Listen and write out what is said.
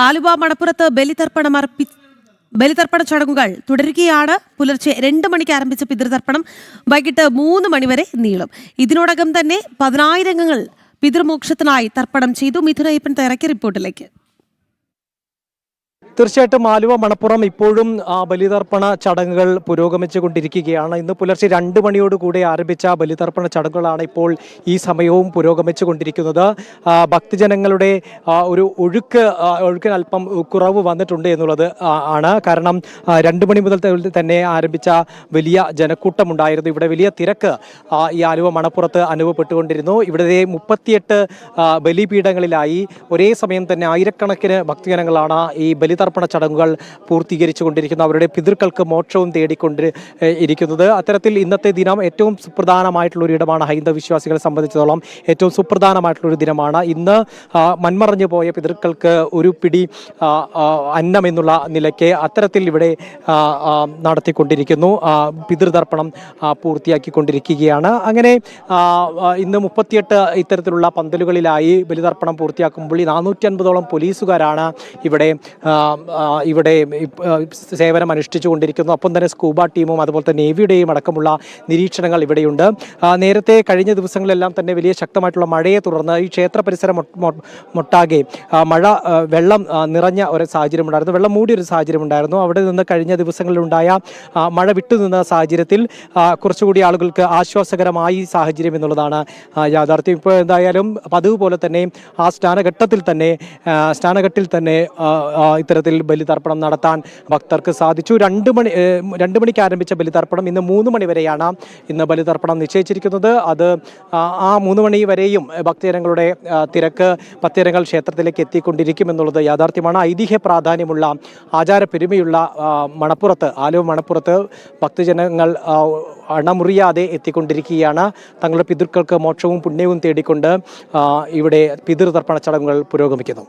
ആലുവ മണപ്പുറത്ത് ബലിതർപ്പണ ചടങ്ങുകൾ തുടരുകയാണ്. പുലർച്ചെ 2 മണിക്ക് ആരംഭിച്ച പിതൃതർപ്പണം വൈകിട്ട് 3 മണിവരെ നീളും. ഇതിനോടകം തന്നെ 10,000 അംഗങ്ങൾ പിതൃമോക്ഷത്തിനായി തർപ്പണം ചെയ്തു. മിഥുന അയ്യപ്പൻ തയ്യാറാക്കിയ റിപ്പോർട്ടിലേക്ക്. തീർച്ചയായിട്ടും ആലുവ മണപ്പുറം ഇപ്പോഴും ബലിതർപ്പണ ചടങ്ങുകൾ പുരോഗമിച്ചു കൊണ്ടിരിക്കുകയാണ്. ഇന്ന് പുലർച്ചെ 2 മണിയോടുകൂടി ആരംഭിച്ച ബലിതർപ്പണ ചടങ്ങുകളാണ് ഇപ്പോൾ ഈ സമയവും പുരോഗമിച്ചു കൊണ്ടിരിക്കുന്നത്. ഭക്തജനങ്ങളുടെ ഒരു ഒഴുക്കിന് അല്പം കുറവ് വന്നിട്ടുണ്ട് എന്നുള്ളത് ആണ്. കാരണം 2 മണി മുതൽ തന്നെ ആരംഭിച്ച വലിയ ജനക്കൂട്ടമുണ്ടായിരുന്നു. ഇവിടെ വലിയ തിരക്ക് ഈ ആലുവ മണപ്പുറത്ത് അനുഭവപ്പെട്ടുകൊണ്ടിരുന്നു. ഇവിടെ 38 ബലിപീഠങ്ങളിലായി ഒരേ സമയം തന്നെ ആയിരക്കണക്കിന് ഭക്തജനങ്ങളാണ് ഈ ബലിതർപ്പണ ചടങ്ങുകൾ പൂർത്തീകരിച്ചു കൊണ്ടിരിക്കുന്നത്. അവരുടെ പിതൃക്കൾക്ക് മോക്ഷവും തേടിക്കൊണ്ട് ഇരിക്കുന്നത്. അത്തരത്തിൽ ഇന്നത്തെ ദിനം ഏറ്റവും സുപ്രധാനമായിട്ടുള്ള ഒരു ഇടമാണ്. ഹൈന്ദവ വിശ്വാസികളെ സംബന്ധിച്ചിടത്തോളം ഏറ്റവും സുപ്രധാനമായിട്ടുള്ള ഒരു ദിനമാണ്. ഇന്ന് മൺമറഞ്ഞു പോയ പിതൃക്കൾക്ക് ഒരു പിടി അന്നം എന്നുള്ള നിലയ്ക്ക് അത്തരത്തിൽ ഇവിടെ നടത്തിക്കൊണ്ടിരിക്കുന്നു. പിതൃതർപ്പണം പൂർത്തിയാക്കിക്കൊണ്ടിരിക്കുകയാണ്. അങ്ങനെ ഇന്ന് 38 ഇത്തരത്തിലുള്ള പന്തലുകളിലായി ബലിതർപ്പണം പൂർത്തിയാക്കുമ്പോൾ 450ഓളം പോലീസുകാരാണ് ഇവിടെ സേവനം അനുഷ്ഠിച്ചു കൊണ്ടിരിക്കുന്നു. ഒപ്പം തന്നെ സ്കൂബ ടീമും അതുപോലെ തന്നെ നേവിയുടെയും അടക്കമുള്ള നിരീക്ഷണങ്ങൾ ഇവിടെയുണ്ട്. നേരത്തെ കഴിഞ്ഞ ദിവസങ്ങളിലെല്ലാം തന്നെ വലിയ ശക്തമായിട്ടുള്ള മഴയെ തുടർന്ന് ഈ ക്ഷേത്ര പരിസരം മൊട്ടാകെ വെള്ളം നിറഞ്ഞ ഒരു സാഹചര്യം ഉണ്ടായിരുന്നു. വെള്ളം മൂടിയ ഒരു സാഹചര്യം ഉണ്ടായിരുന്നു. അവിടെ നിന്ന് കഴിഞ്ഞ ദിവസങ്ങളിലുണ്ടായ മഴ വിട്ടുനിന്ന സാഹചര്യത്തിൽ കുറച്ചുകൂടി ആളുകൾക്ക് ആശ്വാസകരമായി സാഹചര്യം എന്നുള്ളതാണ് യാഥാർത്ഥ്യം. ഇപ്പോൾ എന്തായാലും പതിവ് പോലെ തന്നെ ആ സ്നാനഘട്ടിൽ തന്നെ ഇത്തരത്തിൽ ബലിതർപ്പണം നടത്താൻ ഭക്തർക്ക് സാധിച്ചു. 2 മണിക്ക് ആരംഭിച്ച ബലിതർപ്പണം ഇന്ന് 3 മണി വരെയാണ് ഇന്ന് ബലിതർപ്പണം നിശ്ചയിച്ചിരിക്കുന്നത്. അത് ആ 3 മണി വരെയും ഭക്തജനങ്ങളുടെ തിരക്ക് ഭക്തജനങ്ങൾ ക്ഷേത്രത്തിലേക്ക് എത്തിക്കൊണ്ടിരിക്കുമെന്നുള്ളത് യാഥാർത്ഥ്യമാണ്. ഐതിഹ്യ പ്രാധാന്യമുള്ള ആചാര പെരുമയുള്ള ആലുവ മണപ്പുറത്ത് ഭക്തജനങ്ങൾ അണമുറിയാതെ എത്തിക്കൊണ്ടിരിക്കുകയാണ്. തങ്ങളുടെ പിതൃക്കൾക്ക് മോക്ഷവും പുണ്യവും തേടിക്കൊണ്ട് ഇവിടെ പിതൃതർപ്പണ ചടങ്ങുകൾ പുരോഗമിക്കുന്നു.